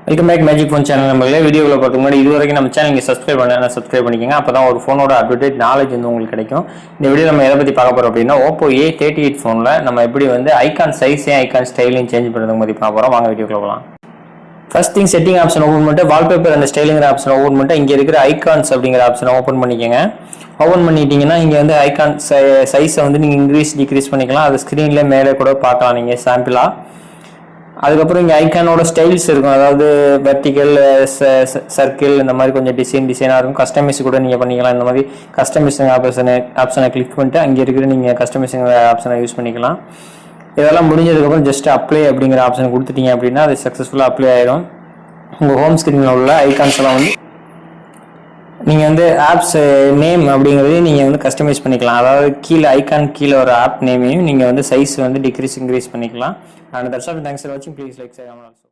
Welcome back magic phone channel. நம்மளே வீடியோவில் பார்க்க முன்னாடி இது வரைக்கும் நம்ம சேனல் நீங்கள் சப்ஸ்கிரைப் பண்ணிக்கோங்க. அப்போ தான் ஒரு ஃபோனோட அப்டேட் நாலேஜ் வந்து உங்களுக்கு கிடைக்கும். இந்த வீடியோ நம்ம எதை பற்றி பார்க்க போகிறோம் அப்படின்னா, Oppo A38 ஃபோனில் நம்ம எப்படி வந்து ஐகான் சைஸையும் ஐகான் ஸ்டைலையும் சேஞ்ச் பண்ணுறது பற்றி பார்க்க போகிறோம். வாங்க வீடியோக்குள்ள போகலாம். First thing, setting option open பண்ணிட்டு வால்பேப்பர் அந்த ஸ்டைலிங்கிற ஆப்ஷன் ஓப்பன் பண்ணிட்டு இங்கே இருக்கிற ஐகான்ஸ் அப்படிங்கிற ஆப்ஷனை ஓப்பன் பண்ணிக்கோங்க. ஓப்பன் பண்ணிட்டீங்கன்னா இங்கே வந்து ஐகான் சைஸை வந்து நீங்கள் டிக்ரீஸ் பண்ணிக்கலாம். அது ஸ்க்ரீனில் மேலே கூட பார்க்கலாம் நீங்கள் சாம்பிளாக. அதுக்கப்புறம் இங்கே ஐக்கானோட ஸ்டைல்ஸ் இருக்கும், அதாவது வெர்டிக்கல், சர்க்கிள், இந்த மாதிரி கொஞ்சம் டிசைனாக இருக்கும். கஸ்டமைஸ் கூட நீங்கள் பண்ணிக்கலாம். இந்த மாதிரி கஸ்டமைசிங் ஆப்ஷனை கிளிக் பண்ணிட்டு அங்கே இருக்கிற நீங்கள் கஸ்டமைசிங் ஆப்ஷனை யூஸ் பண்ணிக்கலாம். இதெல்லாம் முடிஞ்சதுக்கப்புறம் ஜஸ்ட் அப்ளை அப்படிங்கிற ஆப்ஷன் கொடுத்துட்டீங்க அப்படின்னா அது சக்ஸஸ்ஃபுல்லாக அப்ளை ஆகிடும். உங்கள் ஹோம் ஸ்க்ரீனில் உள்ள ஐகான்ஸ் எல்லாம் வந்து நீங்கள் வந்து ஆப்ஸ் நேம் அப்படிங்கிறதையும் நீங்கள் வந்து கஸ்டமைஸ் பண்ணிக்கலாம். அதாவது கீழே ஐகான் கீழே ஒரு ஆப் நேமையும் நீங்கள் வந்து சைஸ் வந்து இன்க்ரீஸ் பண்ணிக்கலாம். And that's all. Thanks for watching. Please like, share, and also